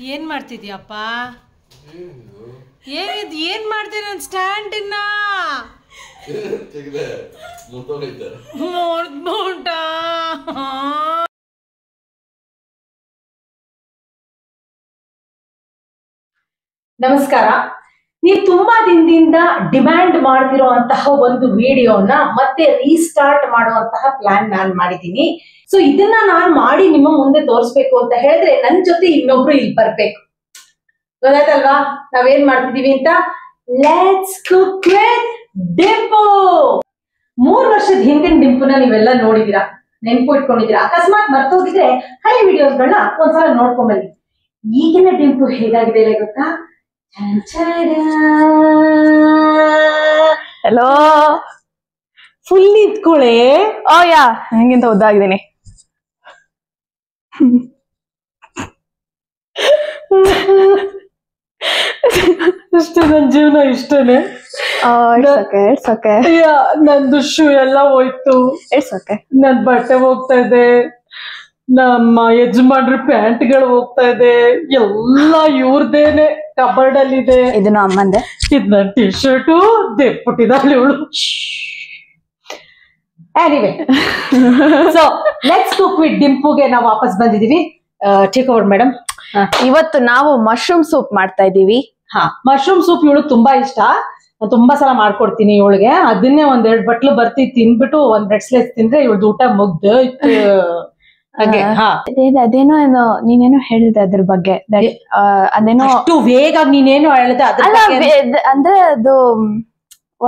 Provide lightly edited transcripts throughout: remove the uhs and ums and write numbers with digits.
ಏನ್ ಮಾಡ್ತಿದ್ಯಪ್ಪ? ಏನಿದ್ ಏನ್ ಮಾಡ್ದೆ ನನ್ನ ಸ್ಟ್ಯಾಂಡನ್ನ? ನಮಸ್ಕಾರ. ನೀವು ತುಂಬಾ ದಿನದಿಂದ ಡಿಮ್ಯಾಂಡ್ ಮಾಡ್ತಿರುವಂತಹ ಒಂದು ವಿಡಿಯೋನ ಮತ್ತೆ ರೀಸ್ಟಾರ್ಟ್ ಮಾಡುವಂತಹ ಪ್ಲಾನ್ ನಾನು ಮಾಡಿದ್ದೀನಿ. ಸೊ ಇದನ್ನ ನಾನು ಮಾಡಿ ನಿಮ್ಮ ಮುಂದೆ ತೋರಿಸ್ಬೇಕು ಅಂತ ಹೇಳಿದ್ರೆ ನನ್ ಜೊತೆ ಇನ್ನೊಬ್ರು ಇಲ್ಲಿ ಬರ್ಬೇಕು. ಗೊತ್ತಾಯ್ತಲ್ವಾ ನಾವೇನ್ ಮಾಡ್ತಿದೀವಿ ಅಂತ? Let's cook with Dimpu. 3 ವರ್ಷದ ಹಿಂದಿನ ಡಿಂಪುನ ನೀವೆಲ್ಲ ನೋಡಿದೀರಾ, ನೆನ್ಪು ಇಟ್ಕೊಂಡಿದೀರಾ. ಅಕಸ್ಮಾತ್ ಮರ್ತೋಗಿದ್ರೆ ಹಳೆ ವಿಡಿಯೋಸ್ಗಳನ್ನ ಒಂದ್ಸಲ ನೋಡ್ಕೊಂಬನ್ನಿ. ಈಗಿನ ಡಿಂಪು ಹೇಗಾಗಿದೆ ಗೊತ್ತಾ? ಹಲೋ, ಫುಲ್ ನಿಂತ್ಕೊಳ್ಳೆ. ಓ ಯಾ, ಹಂಗಿಂತ ಉದ್ದಾಗಿದ್ದೀನಿ. ಇಷ್ಟೇ ನನ್ ಜೀವನ, ಇಷ್ಟೇನೆ. It's okay. ನಂದು ಶೂ ಎಲ್ಲ ಹೋಯ್ತು. It's okay. ನನ್ ಬಟ್ಟೆ ಹೋಗ್ತಾ ಇದೆ, ನಮ್ಮ ಯಜಮಾನ್ರ ಪ್ಯಾಂಟ್ಗಳು ಹೋಗ್ತಾ ಇದೆ, ಎಲ್ಲ ಇವ್ರದೇನೆ ಕಬರ್ಡ್ ಅಲ್ಲಿ ಇದೆ. ಇದನ್ನು ಅಮ್ಮಂದೆ. ಇದ್ ನನ್ ಟಿ ಶರ್ಟು ದೆಪ್ಪುಟ್ಟಿದ್ದಾಳೆ ಇವಳು. Anyway, so let's cook with ಡಿಂಪುಗೆ ನಾವು ವಾಪಸ್ ಬಂದಿದೀವಿ. Take over madam. ಇವತ್ತು ನಾವು ಮಶ್ರೂಮ್ ಸೂಪ್ ಮಾಡ್ತಾ ಇದೀವಿ. ಮಶ್ರೂಮ್ ಸೂಪ್ ಇವಳು ತುಂಬಾ ಇಷ್ಟ. ತುಂಬಾ ಸಲ ಮಾಡ್ಕೊಡ್ತೀನಿ ಇವಳಿಗೆ. ಅದನ್ನೇ 1-2 ಬಟ್ಲು ಬರ್ತಿ ತಿನ್ಬಿಟ್ಟು 1 ಬ್ರೆಡ್ ಸ್ಲೈಸ್ ತಿಂದ್ರೆ ಇವಳ್ದು ಊಟ ಮುಗ್ದು. ಅದೇನೋ ನೀನೇನೋ ಹೇಳಿದೆ ಅದ್ರ ಬಗ್ಗೆ. ಅದೇನೋ ಅಷ್ಟು ವೇಗ ನೀನೇನು ಹೇಳಿದೆ ಅಂದ್ರೆ ಅದು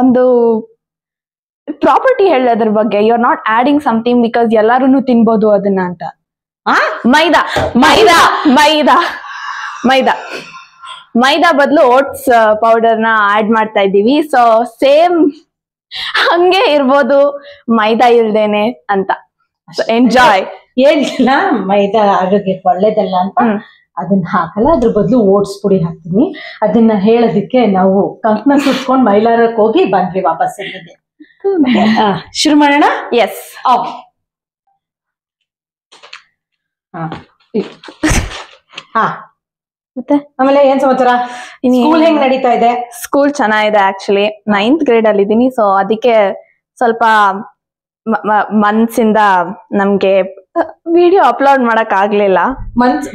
ಒಂದು ಪ್ರಾಪರ್ಟಿ ಹೇಳಿ ಅದ್ರ ಬಗ್ಗೆ. You are not adding something because ಎಲ್ಲಾರು ತಿನ್ಬೋದು ಅದನ್ನ ಅಂತ. ಮೈದಾ ಮೈದಾ ಮೈದಾ ಮೈದಾ ಮೈದಾ ಬದಲು ಓಟ್ಸ್ ಪೌಡರ್ ನ ಆಡ್ ಮಾಡ್ತಾ ಇದ್ದೀವಿ. ಸೊ ಸೇಮ್ ಹಂಗೆ ಇರ್ಬೋದು ಮೈದಾ ಇಲ್ದೇನೆ ಅಂತ. ಎಂಜಾಯ್. ಏನಿಲ್ಲ, ಮೈದಾ ಆರೋಗ್ಯಕ್ಕೆ ಒಳ್ಳೇದಲ್ಲ ಅಂತ ಅದನ್ನ ಹಾಕಲ್ಲ, ಅದ್ರ ಬದಲು ಓಟ್ಸ್ ಪುಡಿ ಹಾಕ್ತೀನಿ. ಅದನ್ನ ಹೇಳೋದಕ್ಕೆ ನಾವು ಕಂಕಣ ಸುತ್ಕೊಂಡು ಮೈಲಾರಕ್ಕೆ ಹೋಗಿ ಬಂದ್ವಿ ವಾಪಸ್. ಶುರು ಮಾಡೋಣ. Yes, okay. ಮತ್ತೆ ಆಮೇಲೆ ಏನ್ ಸಮಾಚಾರ? ಸ್ಕೂಲ್ ಹೆಂಗ್ ನಡೀತಾ ಇದೆ? ಸ್ಕೂಲ್ ಚೆನ್ನಾಗಿದೆ. ಆಕ್ಚುಲಿ 9th ಗ್ರೇಡ್ ಅಲ್ಲಿ ಇದ್ದೀನಿ. ಸೊ ಅದಕ್ಕೆ ಸ್ವಲ್ಪ ಮನ್ಸಿಂದ ನಮ್ಗೆ ವಿಡಿಯೋ ಅಪ್ಲೋಡ್ ಮಾಡಕ್ ಆಗ್ಲಿಲ್ಲ.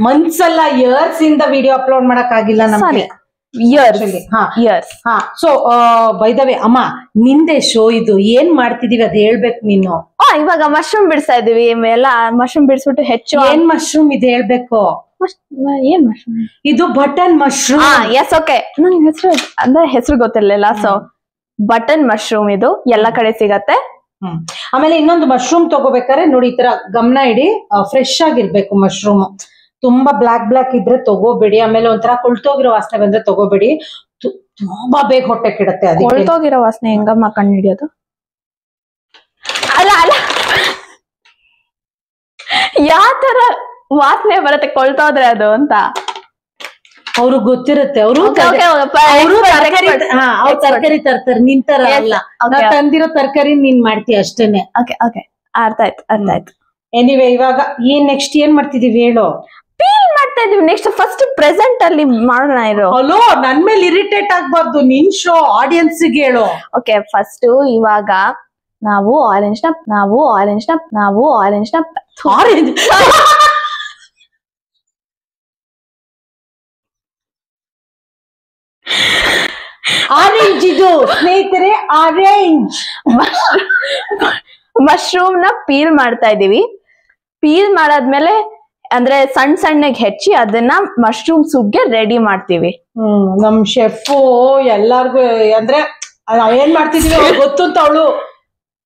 ಮಂತ್ಸ್ ಅಲ್ಲ, ಇಯರ್ಸ್ ಇಂದ ವಿಡಿಯೋ ಅಪ್ಲೋಡ್ ಮಾಡಕ್ ಆಗಿಲ್ಲ ನಮ್ಗೆ. Years. So by the way ಅಮ್ಮ, ನಿಂದೆ ಶೋ ಇದು. ಏನ್ ಮಾಡ್ತಿದೀವಿ ಅದ್ ಹೇಳ್ಬೇಕು ನೀನು. ಇವಾಗ ಮಶ್ರೂಮ್ ಬಿಡಿಸ್ತಾ ಇದೀವಿ. ಎಲ್ಲ ಮಶ್ರೂಮ್ ಬಿಡಿಸ್ಬಿಟ್ಟು ಹೆಚ್ಚು. ಏನ್ ಮಶ್ರೂಮ್ ಇದು ಹೇಳ್ಬೇಕು? ಏನ್ ಮಶ್ರೂಮ್ ಇದು? Button mushroom. Yes, okay. ನಂಗೆ ಹೆಸರು ಅಂದ್ರೆ ಹೆಸರು ಗೊತ್ತಿರ್ಲಿಲ್ಲ. ಸೊ ಬಟನ್ ಮಶ್ರೂಮ್ ಇದು ಎಲ್ಲ ಕಡೆ ಸಿಗತ್ತೆ. ಆಮೇಲೆ ಇನ್ನೊಂದು ಮಶ್ರೂಮ್ ತಗೋಬೇಕಾದ್ರೆ ನೋಡಿ, ಈ ತರ ಗಮನ ಇಡಿ, ಫ್ರೆಶ್ ಆಗಿರ್ಬೇಕು ಮಶ್ರೂಮ್. ತುಂಬಾ ಬ್ಲಾಕ್ ಇದ್ರೆ ತಗೋಬೇಡಿ. ಆಮೇಲೆ ಒಂಥರ ಕೊಳ್ತೋಗಿರೋ ವಾಸನೆ ಬಂದ್ರೆ ತಗೋಬೇಡಿ. ತುಂಬಾ ಬೇಗ ಹೊಟ್ಟೆ ಕೆಡುತ್ತೆ. ಅದಕ್ಕೆ ಕೊಳ್ತೋಗಿರೋ ವಾಸನೆ ಹೆಂಗಮ್ಮ ಕಂಡು ಹಿಡಿಯೋದು? ಅಲ್ಲ ಅಲ್ಲ, ಯಾವ ತರ ವಾಸನೆ ಬರುತ್ತೆ ಕೊಳ್ತೋದ್ರೆ ಅದು ಅಂತ ಅವ್ರಿಗೆ ಗೊತ್ತಿರುತ್ತೆ. ಅವರು ತರಕಾರಿ ತರ್ತಾರೆ, ನಿನ್ ತರ ಅಲ್ಲ. ತಂದಿರೋ ತರಕಾರಿ ನೀನ್ ಮಾಡ್ತೀಯ ಅಷ್ಟೇನೆ. ಅರ್ಥ ಆಯ್ತು. ಎನಿವೆ, ಇವಾಗ ನೆಕ್ಸ್ಟ್ ಏನ್ ಮಾಡ್ತಿದೀವಿ ಹೇಳು? ಪೀಲ್ ಮಾಡ್ತಾ ಇದೀವಿ. ನೆಕ್ಸ್ಟ್ ಫಸ್ಟ್ ಪ್ರೆಸೆಂಟ್ ಅಲ್ಲಿ ಮಾಡೋಣ. ಇದು ಹಲೋ, ನನ್ ಮೇಲೆ ಇರಿಟೇಟ್ ಆಗ್ಬಾರ್ದು. ನಿನ್ ಶೋ ಆಡಿಯನ್ಸ್ ಹೇಳು. ಓಕೆ, ಫಸ್ಟ್ ಇವಾಗ ನಾವು ಆರೆಂಜ್ ಆರೆಂಜ್ ಇದು ಸ್ನೇಹಿತರೆ, ಆರೆಂಜ್ ಮಶ್ರೂಮ್ ನ ಪೀಲ್ ಮಾಡ್ತಾ ಇದೀವಿ. ಪೀಲ್ ಮಾಡಾದ್ಮೇಲೆ ಅಂದ್ರೆ ಸಣ್ಣಗೆ ಹೆಚ್ಚಿ ಅದನ್ನ ಮಶ್ರೂಮ್ ಸೂಪ್ಗೆ ರೆಡಿ ಮಾಡ್ತೀವಿ. ನಮ್ ಶೆಫ್ ಎಲ್ಲಾರ್ಗು ಅಂದ್ರೆ ಏನ್ ಮಾಡ್ತಿದೀವಿ ಗೊತ್ತು ಅಂತ ಅವಳು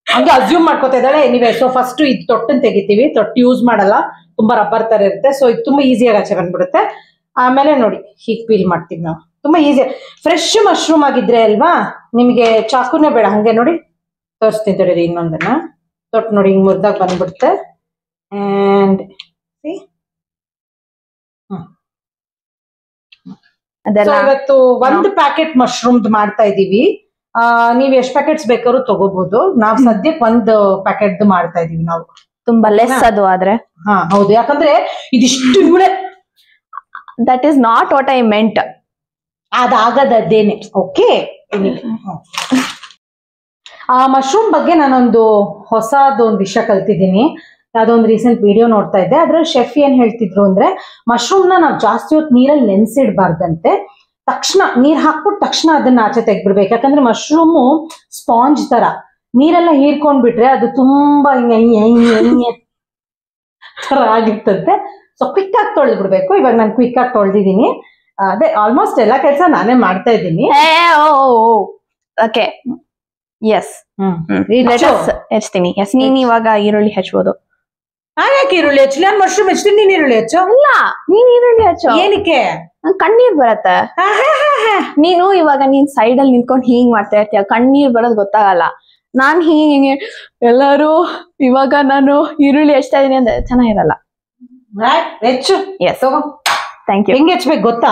ಹಂಗೆ ಅಸ್ಯೂಮ್ ಮಾಡ್ಕೋತಾ ಇದ್ದಾಳೆ. ಎನಿವೆ, ಸೊ ಫಸ್ಟ್ ಇದು ತೊಟ್ಟನ್ ತೆಗಿತೀವಿ. ತೊಟ್ಟು ಯೂಸ್ ಮಾಡಲ್ಲ, ತುಂಬಾ ರಬ್ಬರ್ ತರ ಇರುತ್ತೆ. ಸೊ ಇದು ತುಂಬಾ ಈಸಿಯಾಗಿ ಆಚೆ ಬಂದ್ಬಿಡುತ್ತೆ. ಆಮೇಲೆ ನೋಡಿ, ಹೀಗ್ ಪೀಲ್ ಮಾಡ್ತೀವಿ ನಾವು. ತುಂಬಾ ಈಸಿ. ಫ್ರೆಶ್ ಮಶ್ರೂಮ್ ಆಗಿದ್ರೆ ಅಲ್ವಾ, ನಿಮ್ಗೆ ಚಾಕುನೇ ಬೇಡ. ಹಂಗೆ ನೋಡಿ ತೋರಿಸ್ತೀನಿ ತಡೀರಿ. ಇನ್ನೊಂದನ್ನ ತೊಟ್ಟು ನೋಡಿ, ಹಿಂಗ್ ಮುರ್ದಾಗ ಬಂದ್ಬಿಡುತ್ತೆ. ಅಂಡ್ ಇವತ್ತು 1 ಪ್ಯಾಕೆಟ್ ಮಶ್ರೂಮ್ದು ಮಾಡ್ತಾ ಇದೀವಿ. ನೀವ್ ಎಷ್ಟ್ ಪ್ಯಾಕೆಟ್ಸ್ ಬೇಕಾದ್ರೂ ತಗೋಬಹುದು. ನಾವ್ ಸದ್ಯಕ್ಕೆ 1 ಪ್ಯಾಕೆಟ್ ಮಾಡ್ತಾ ಇದೀವಿ ನಾವು. ತುಂಬಾ ಲೆಸ್ ಅದು ಆದ್ರೆ. ಹೌದು, ಯಾಕಂದ್ರೆ ಇದಿಷ್ಟು ಇವಳೆ that is not what I meant. ಅದಾಗದೇನೆ. ಓಕೆ, ಆ ಮಶ್ರೂಮ್ ಬಗ್ಗೆ ನಾನೊಂದು ಹೊಸದೊಂದು ವಿಷಯ ಕಲ್ತಿದ್ದೀನಿ. ಅದೊಂದು ರೀಸೆಂಟ್ ವಿಡಿಯೋ ನೋಡ್ತಾ ಇದ್ದೆ. ಅದ್ರಲ್ಲಿ ಶೆಫ್ ಏನ್ ಹೇಳ್ತಿದ್ರು ಅಂದ್ರೆ, ಮಶ್ರೂಮ್ ನ ನಾವು ಜಾಸ್ತಿ ಹೊತ್ತು ನೀರಲ್ಲಿ ನೆನ್ಸಿಡ್ಬಾರ್ದಂತೆ. ತಕ್ಷಣ ನೀರ್ ಹಾಕ್ಬಿಟ್ಟು ತಕ್ಷಣ ಅದನ್ನ ಆಚೆ ತೆಗ್ಬಿಡ್ಬೇಕು. ಯಾಕಂದ್ರೆ ಮಶ್ರೂಮು ಸ್ಪಾಂಜ್ ತರ ನೀರೆಲ್ಲ ಹೀರ್ಕೊಂಡ್ಬಿಟ್ರೆ ಅದು ತುಂಬಾ ತರ ಆಗಿರ್ತಂತೆ. ಸೊ ಕ್ವಿಕ್ ಆಗಿ ತೊಳೆದ್ ಬಿಡ್ಬೇಕು. ಇವಾಗ ನಾನು ಕ್ವಿಕ್ ಆಗಿ ತೊಳೆದಿದ್ದೀನಿ. ಅದೇ ಆಲ್ಮೋಸ್ಟ್ ಎಲ್ಲಾ ಕೆಲಸ ನಾನೇ ಮಾಡ್ತಾ ಇದ್ದೀನಿ. Okay, S ಹೆಚ್ಚ್ತೀನಿ. ಎಸ್, ನೀನ್ ಇವಾಗ ಈರುಳ್ಳಿ ಹೆಚ್ಚಬಹುದು. ಯಾಕೆ ಈರುಳ್ಳಿ ಹಚ್ಚಿ? ನಾನು ಮಶ್ರೂಮ್ ಹಚ್ತೀನಿ, ನೀನ್ ಈರುಳ್ಳಿ ಹಚ್ಚು. ಇಲ್ಲ, ನೀನ್ ಈರುಳ್ಳಿ ಹಚ್ಚು. ಏನಕ್ಕೆ? ಕಣ್ಣೀರ್ ಬರತ್ತೆ. ನೀನು ಇವಾಗ ನೀನ್ ಸೈಡ್ ಅಲ್ಲಿ ನಿಂತ್ಕೊಂಡು ಹಿಂಗ್ ಮಾಡ್ತಾ ಇರ್ತೀಯ, ಕಣ್ಣೀರ್ ಬರೋದ್ ಗೊತ್ತಾಗಲ್ಲ. ನಾನ್ ಹಿಂಗೆ ಎಲ್ಲಾರು ಇವಾಗ ನಾನು ಈರುಳ್ಳಿ ಹಚ್ತಾ ಇದೀನಿ ಅಂದ್ರೆ ಚೆನ್ನಾಗಿರಲ್ಲ. ಹೆಚ್ಚು. Yes, thank you. ಹೆಂಗ್ ಹೆಚ್ಚಬೇಕು ಗೊತ್ತಾ?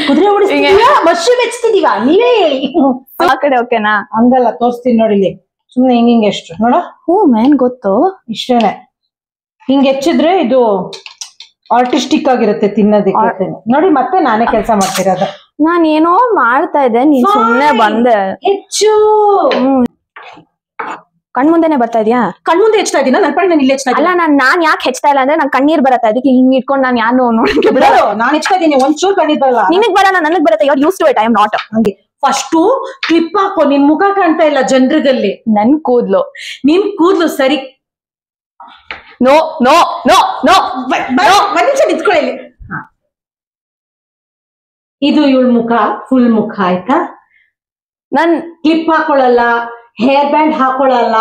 ಕುದುರೆ ಓಡಿಸ್ತಿದೀವ, ಮಶ್ರೂಮ್ ಹೆಚ್ಚುತ್ತಿದೀವ, ನೀವೇ ಹೇಳಿ. ಆ ಕಡೆ ಓಕೆನಾ? ಹಂಗಲ್ಲ, ತೋರಿಸ್ತೀನಿ ನೋಡಿ ಇಲ್ಲಿ. ಸುಮ್ನೆ ಹಿಂಗ ಎಷ್ಟು ನೋಡ. ಹ್ಞೂ ಮೇನ್ ಗೊತ್ತು. ಇಷ್ಟೇನೆ. ಹಿಂಗ್ ಹೆಚ್ಚಿದ್ರೆ ಇದು ಆರ್ಟಿಸ್ಟಿಕ್ ಆಗಿರುತ್ತೆ ತಿನ್ನೋದಕ್ಕೆ. ನೋಡಿ, ಮತ್ತೆ ನಾನೇ ಕೆಲಸ ಮಾಡ್ತಿರೋದು. ನಾನ್ ಏನೋ ಮಾಡ್ತಾ ಇದ್ದೆ, ನೀನ್ ಸುಮ್ನೆ ಬಂದೆ. ಹೆಚ್ಚು. ಕಣ್ಮುಂದೆನೆ ಬರ್ತಾ ಇದೀಯಾ? ಕಣ್ಮುಂದೆ ಹೆಚ್ಚ್ತಾ ಇದೀನ? ನನ್ ಕಣ್ಣು ಇಲ್ಲಿ ಹೆಚ್ಚ್ತಾ ಅಲ್ಲ, ನಾನ್ ಯಾಕೆ ಹೆಚ್ಚ್ತಾ ಇಲ್ಲ ಅಂದ್ರೆ ನನ್ ಕಣ್ಣೀರ್ ಬರತ್ತೆ, ಅದಕ್ಕೆ ಹಿಂಗ್ ಇಟ್ಕೊಂಡು ನಾನು ಯಾರು ನೋಡಕ್ಕೆ ಬಿಡೋದು. ನಾನು ಹೆಚ್ಚ್ತಾ ಇದೀನಿ, ಒಂಚೂರು ಕಣ್ಣೀರ್ ಬರಲ್ಲ. ನಿನಗ್ ಬರಲ್ಲ, ನನಗ್ ಬರುತ್ತೆ. You are use to it, I am not. ಹಂಗೆ ಫಸ್ಟ್ ಕ್ಲಿಪ್ ಹಾಕೋ. ನಿನ್ ಮುಖ ಕಾಣ್ತಾ ಇಲ್ಲ ಜನರಿಗಲ್ಲಿ. ನನ್ ಕೂದ್ಲು, ನಿನ್ ಕೂದ್ಲು ಸರಿ. ನೋ ನೋ ನೋ ನೋ, ಒಂದ್ ನಿಮಿಷ ನಿಂತ್ಕೊಳ್ಳಿ. ಇದು ಇವಳ ಮುಖ, ಫುಲ್ ಮುಖ ಆಯ್ತಾ? ನನ್ ಕ್ಲಿಪ್ ಹಾಕೊಳಲ್ಲ, ಹೇರ್ ಬ್ಯಾಂಡ್ ಹಾಕೊಳಲ್ಲ,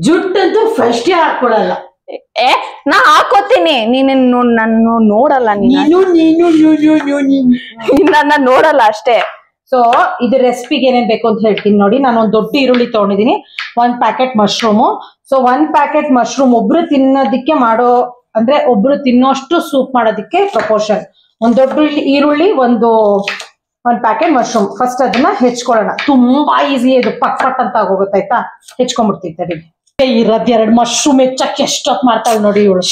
ಜುಟ್ಟಂತೂ ಫಸ್ಟ್ ಹಾಕೊಳಲ್ಲ. ನಾ ಹಾಕೋತೀನಿ. ನನ್ನ ನೋಡಲ್ಲ, ನನ್ನ ನೋಡಲ್ಲ ಅಷ್ಟೇ. ಸೊ ಇದು ರೆಸಿಪಿಗೆ ಏನೇನ್ ಬೇಕು ಅಂತ ಹೇಳ್ತೀನಿ ನೋಡಿ. ನಾನು ಒಂದ್ ದೊಡ್ಡ ಈರುಳ್ಳಿ ತಗೊಂಡಿದ್ದೀನಿ, 1 packet mushroom. So 1 packet mushroom ಒಬ್ರು ತಿನ್ನೋದಿಕ್ಕೆ ಮಾಡೋ ಅಂದ್ರೆ ಒಬ್ರು ತಿನ್ನೋಷ್ಟು ಸೂಪ್ ಮಾಡೋದಿಕ್ಕೆ ಪ್ರಪೋರ್ಷನ್. ಒಂದ್ ದೊಡ್ಡ ಈರುಳ್ಳಿ, 1 ಪ್ಯಾಕೆಟ್ ಮಶ್ರೂಮ್. ಫಸ್ಟ್ ಅದನ್ನ ಹೆಚ್ಕೊಳ್ಳೋಣ. ತುಂಬಾ ಈಸಿ, ಇದು ಪಟ್ ಪಟ್ ಅಂತ ಆಗೋಗುತ್ತಾಯ್ತಾ? ಹೆಚ್ಕೊಂಡ್ಬಿಡ್ತಿದ್ದೆ. ಇರೋದ್ 2 ಮಶ್ರೂಮ್ ಹೆಚ್ಚಕ್ಕೆ ಎಷ್ಟೊತ್ತು ಮಾಡ್ತಾಳೆ ನೋಡಿ ಇವಳು.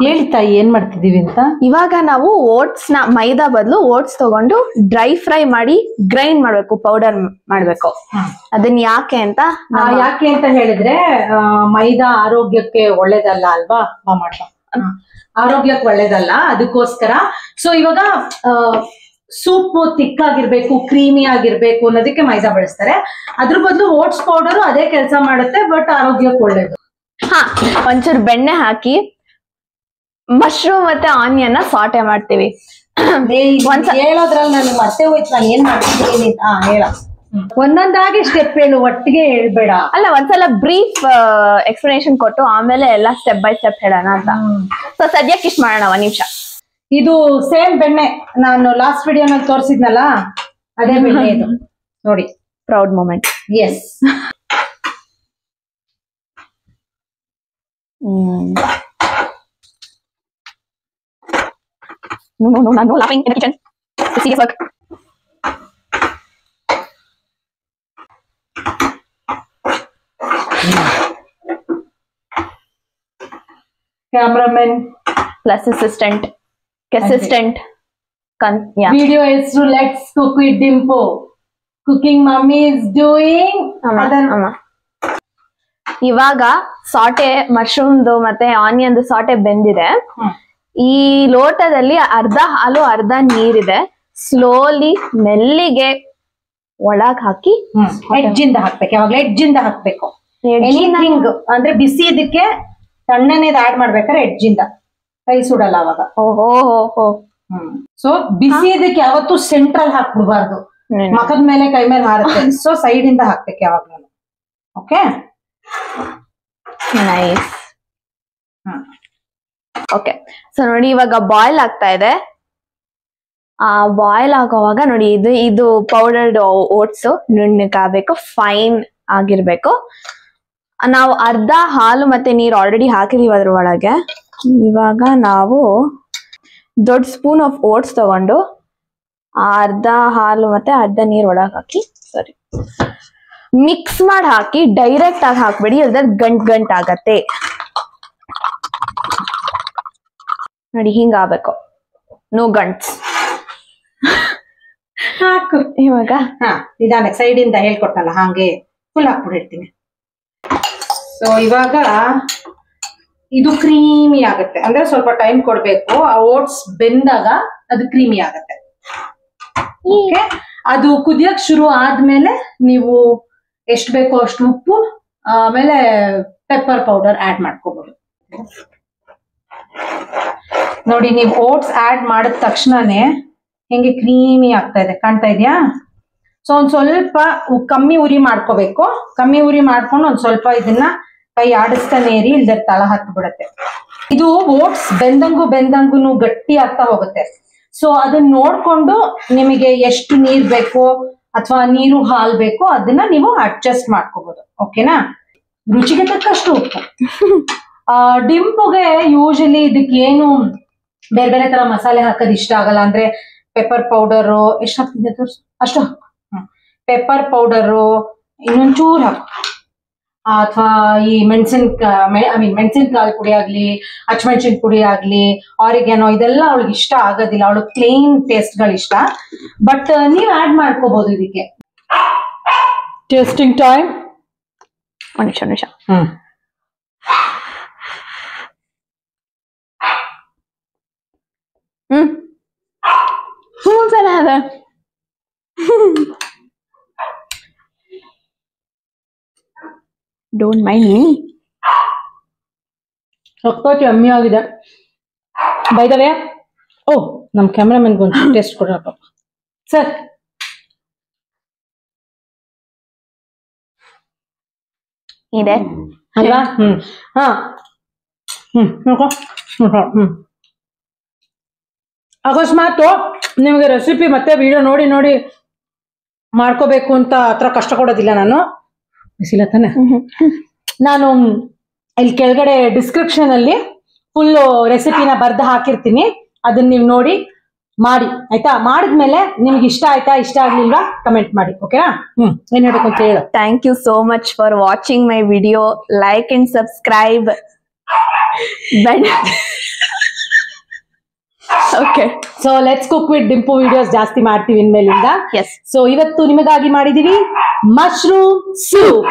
ಹೇಳಿ ತಾಯಿ, ಏನ್ ಮಾಡ್ತಿದೀವಿ ಅಂತ. ಇವಾಗ ನಾವು ಓಟ್ಸ್ ನ ಮೈದಾ ಬದಲು ಓಟ್ಸ್ ತಗೊಂಡು ಡ್ರೈ ಫ್ರೈ ಮಾಡಿ ಗ್ರೈಂಡ್ ಮಾಡ್ಬೇಕು, ಪೌಡರ್ ಮಾಡ್ಬೇಕು. ಅದನ್ನ ಯಾಕೆ ಅಂತ ಹೇಳಿದ್ರೆ, ಮೈದಾ ಆರೋಗ್ಯಕ್ಕೆ ಒಳ್ಳೇದಲ್ಲ ಅಲ್ವಾ? ಮಾಡ್ತಾ ಆರೋಗ್ಯಕ್ಕೆ ಒಳ್ಳೇದಲ್ಲ, ಅದಕ್ಕೋಸ್ಕರ. ಸೊ ಇವಾಗ ಸೂಪ್ ತಿಕ್ಕಾಗಿರ್ಬೇಕು, ಕ್ರೀಮಿ ಆಗಿರ್ಬೇಕು ಅನ್ನೋದಕ್ಕೆ ಮೈದಾ ಬಳಸ್ತಾರೆ. ಅದ್ರ ಬದಲು ಓಟ್ಸ್ ಪೌಡರ್ ಅದೇ ಕೆಲಸ ಮಾಡುತ್ತೆ, ಬಟ್ ಆರೋಗ್ಯಕ್ಕೆ ಒಳ್ಳೇದು. ಒಂಚೂರು ಬೆಣ್ಣೆ ಹಾಕಿ ಮಶ್ರೂಮ್ ಮತ್ತೆ ಆನಿಯನ್ ಸಾಟೆ ಮಾಡ್ತೀವಿ. ಹೇಳೋದ್ರಲ್ಲಿ ನನಗೆ ಮತ್ತೆ ಹೋಯ್ತು, ನಾನು ಏನ್ ಮಾಡ್ತಿದ್ದೀನಿ. ಹೇಳ, ಒಂದೊಂದಾಗಿ ಸ್ಟೆಪ್ ಹೇಳು, ಒಟ್ಟಿಗೆ ಹೇಳ್ಬೇಡ. ಅಲ್ಲ, ಒಂದ್ಸಲ ಬ್ರೀಫ್ ಎಕ್ಸ್ಪ್ಲನೇಷನ್ ಕೊಟ್ಟು ಆಮೇಲೆ ಎಲ್ಲ ಸ್ಟೆಪ್ ಬೈ ಸ್ಟೆಪ್ ಹೇಳೋಣ ಅಂತ. ಸೊ ಸದ್ಯಕ್ಕೆ ಇಷ್ಟ ಮಾಡೋಣ. 1 ನಿಮಿಷ. ಇದು ಸೇಮ್ ಬೆಣ್ಣೆ ನಾನು ಲಾಸ್ಟ್ ವಿಡಿಯೋನಲ್ಲಿ ತೋರಿಸಿದ್ನಲ್ಲ, ಅದೇ ಬೆಣ್ಣೆ ಇದು ನೋಡಿ. Proud moment. Yes. No, no laughing in the kitchen. It's serious work. Cameraman plus assistant. Yeah. Video is to Let's Cook with Dimpo. Cooking mommy is doing. ಇವಾಗ ಸಾಟೆ ಮಶ್ರೂಮ್ದು ಮತ್ತೆ ಆನಿಯನ್ದು ಸಾಟೆ ಬೆಂದಿದೆ. ಈ ಲೋಟದಲ್ಲಿ ಅರ್ಧ ಹಾಲು ಅರ್ಧ ನೀರಿದೆ. ಸ್ಲೋಲಿ ಮೆಲ್ಲಿಗೆ ಒಳಗ್ ಹಾಕಿ ಎಡ್ಜಿಂದ ಹಾಕ್ಬೇಕು. ಯಾವಾಗ್ಲೂ ಎಡ್ಜಿಂದ ಹಾಕ್ಬೇಕು. ಎನಿಥಿಂಗ್ ಅಂದ್ರೆ ಬಿಸಿ ಇದಕ್ಕೆ ತಣ್ಣನೇದ್ ಆಡ್ ಮಾಡ್ಬೇಕಾದ್ರೆ ಎಡ್ಜಿಂದ, ಕೈ ಸುಡಲ್ಲ ಅವಾಗ. ಓಹೋ. ಸೊ ಬಿಸಿ ಇದಕ್ಕೆ ಯಾವತ್ತೂ ಸೆಂಟ್ರಲ್ ಹಾಕ್ಬಿಡ್ಬಾರ್ದು, ಮಖದ ಮೇಲೆ ಕೈ ಮೇಲೆ ಹಾರುತ್ತೆ. ಸೊ ಸೈಡ್ ಇಂದ ಹಾಕ್ಬೇಕು ಯಾವಾಗ್ಲೂ. Okay, nice. ಓಕೆ, ಸೊ ನೋಡಿ ಇವಾಗ ಬಾಯ್ಲ್ ಆಗ್ತಾ ಇದೆ. ಆ ಬಾಯ್ಲ್ ಆಗೋವಾಗ ನೋಡಿ ಇದು ಪೌಡರ್ಡ್ ಓಟ್ಸ್ ನುಣ್ಣಗಾಗಬೇಕು, ಫೈನ್ ಆಗಿರ್ಬೇಕು. ನಾವು ಅರ್ಧ ಹಾಲು ಮತ್ತೆ ನೀರು ಆಲ್ರೆಡಿ ಹಾಕಿದೀವಿ ಅದ್ರ ಒಳಗೆ. ಇವಾಗ ನಾವು ದೊಡ್ಡ ಸ್ಪೂನ್ ಆಫ್ ಓಟ್ಸ್ ತಗೊಂಡು ಅರ್ಧ ಹಾಲು ಮತ್ತೆ ಅರ್ಧ ನೀರು ಒಳಗೆ ಹಾಕಿ ಮಿಕ್ಸ್ ಮಾಡಿ ಹಾಕಿ ಡೈರೆಕ್ಟ್ ಆಗಿ ಹಾಕ್ಬೇಡಿ, ಇಲ್ದ ಗಂಟ್ ಆಗತ್ತೆ. ನೋಡಿ ಹಿಂಗ ಆಗ್ಬೇಕು, ನೋ ಗಂಟ್ಸ್. ಹಾಕು ಇವಾಗ ನಿಧಾನಕ್ಕೆ ಸೈಡ್ ಇಂದ ಹೇಳ್ಕೊಟ್ಟಲ್ಲ ಹಾಗೆ ಫುಲ್ ಹಾಕ್ಬಿಟ್ಟಿರ್ತೀನಿ. ಸೊ ಇವಾಗ ಇದು ಕ್ರೀಮಿ ಆಗುತ್ತೆ, ಅಂದ್ರೆ ಸ್ವಲ್ಪ ಟೈಮ್ ಕೊಡ್ಬೇಕು. ಆ ಓಟ್ಸ್ ಬೆಂದಾಗ ಅದು ಕ್ರೀಮಿ ಆಗುತ್ತೆ. ಓಕೆ, ಅದು ಕುದಿಯಕ್ ಶುರು ಆದ್ಮೇಲೆ ನೀವು ಎಷ್ಟು ಬೇಕೋ ಅಷ್ಟು ಉಪ್ಪು ಆಮೇಲೆ ಪೆಪ್ಪರ್ ಪೌಡರ್ ಆಡ್ ಮಾಡ್ಕೋಬಹುದು. ನೋಡಿ, ನೀವು ಓಟ್ಸ್ ಆಡ್ ಮಾಡಿದ ತಕ್ಷಣನೇ ಹೆಂಗೆ ಕ್ರೀಮಿ ಆಗ್ತಾ ಇದೆ, ಕಾಣ್ತಾ ಇದೆಯಾ? ಸೊ ಒಂದ್ ಸ್ವಲ್ಪ ಕಮ್ಮಿ ಉರಿ ಮಾಡ್ಕೋಬೇಕು. ಕಮ್ಮಿ ಉರಿ ಮಾಡ್ಕೊಂಡು ಒಂದ್ ಸ್ವಲ್ಪ ಇದನ್ನ ಕೈ ಆಡಿಸ್ತಾನೆ ಇರಿ, ಇಲ್ದ ತಳ ಹತ್ತು ಬಿಡುತ್ತೆ. ಇದು ಓಟ್ಸ್ ಬೆಂದಂಗುನು ಗಟ್ಟಿ ಆಗ್ತಾ ಹೋಗುತ್ತೆ. ಸೊ ಅದನ್ನ ನೋಡ್ಕೊಂಡು ನಿಮಗೆ ಎಷ್ಟು ನೀರ್ ಬೇಕು ಅಥವಾ ನೀರು ಹಾಲ್ ಬೇಕು ಅದನ್ನ ನೀವು ಅಡ್ಜಸ್ಟ್ ಮಾಡ್ಕೋಬಹುದು. ಓಕೆನಾ? ರುಚಿಗೆ ತಕ್ಕಷ್ಟು ಉಪ್ಪು. ಡಿಂಪುಗೆ ಯೂಶಲಿ ಇದಕ್ಕೆ ಏನು ಬೇರೆ ಬೇರೆ ತರ ಮಸಾಲೆ ಹಾಕೋದು ಇಷ್ಟ ಆಗಲ್ಲ. ಅಂದ್ರೆ ಪೆಪ್ಪರ್ ಪೌಡರು ಎಷ್ಟು ಹಾಕ್ತಿದ್ದೆ ತೋರ್ಸು, ಅಷ್ಟು ಹಾಕು. ಪೆಪ್ಪರ್ ಪೌಡರು ಇನ್ನೊಂಚೂರು ಹಾಕು, ಅಥವಾ ಈ ಮೆಣಸಿನಕಾಳು ಪುಡಿ ಆಗ್ಲಿ, ಹಸಿಮೆಣಸಿನ ಪುಡಿ ಆಗ್ಲಿ, ಆರಿಗ್ಯಾನೋ, ಇದೆಲ್ಲ ಅವಳಿಗೆ ಇಷ್ಟ ಆಗೋದಿಲ್ಲ. ಅವಳು ಪ್ಲೇನ್ ಟೇಸ್ಟ್ ಗಳು ಇಷ್ಟ. ಬಟ್ ನೀವ್ ಆಡ್ ಮಾಡ್ಕೋಬಹುದು ಇದಕ್ಕೆ. Tasting time. ನಿಮಿಷ. ಸರಿ ಅದ. Don't mind me. ಸಕ್ಕತ್ತು ಯಮ್ಮಿ ಆಗಿದೆ. ಬೈ ದ ವೇ, ಓ ನಮ್ ಕ್ಯಾಮ್ರಾಮನ್ಗೆ ಒಂದು ಟೇಸ್ಟ್ ಕೊಡ್ರಪ್ಪ ಸರ್. ಇದೆ ಅಲ್ವಾ? ಅಕಸ್ಮಾತ್ ನಿಮ್ಗೆ ರೆಸಿಪಿ ಮತ್ತೆ ವಿಡಿಯೋ ನೋಡಿ ನೋಡಿ ಮಾಡ್ಕೋಬೇಕು ಅಂತ ಹತ್ರ ಕಷ್ಟ ಕೊಡೋದಿಲ್ಲ ನಾನು. ಬಿಸಿಲ ತಾನೆ. ನಾನು ಇಲ್ಲಿ ಕೆಳಗಡೆ ಡಿಸ್ಕ್ರಿಪ್ಷನ್ ಅಲ್ಲಿ ಫುಲ್ ರೆಸಿಪಿನ ಬರ್ದು ಹಾಕಿರ್ತೀನಿ, ಅದನ್ನ ನೀವು ನೋಡಿ ಮಾಡಿ ಆಯ್ತಾ. ಮಾಡಿದ್ಮೇಲೆ ನಿಮ್ಗೆ ಇಷ್ಟ ಆಯ್ತಾ ಇಷ್ಟ ಆಗ್ಲಿಲ್ವಾ ಕಮೆಂಟ್ ಮಾಡಿ. ಓಕೆನಾ? ಏನ್ ಹೇಳ್ಬೇಕು ಅಂತ ಹೇಳು. Thank you so much for watching my video. Like and subscribe. Okay, so let's cook with Dimpu videos ಜಾಸ್ತಿ ಮಾಡ್ತೀವಿ ಇನ್ಮೇಲಿಂದ. ಎಸ್. ಸೊ ಇವತ್ತು ನಿಮಗಾಗಿ ಮಾಡಿದೀವಿ ಮಶ್ರೂಮ್ ಸೂಪ್.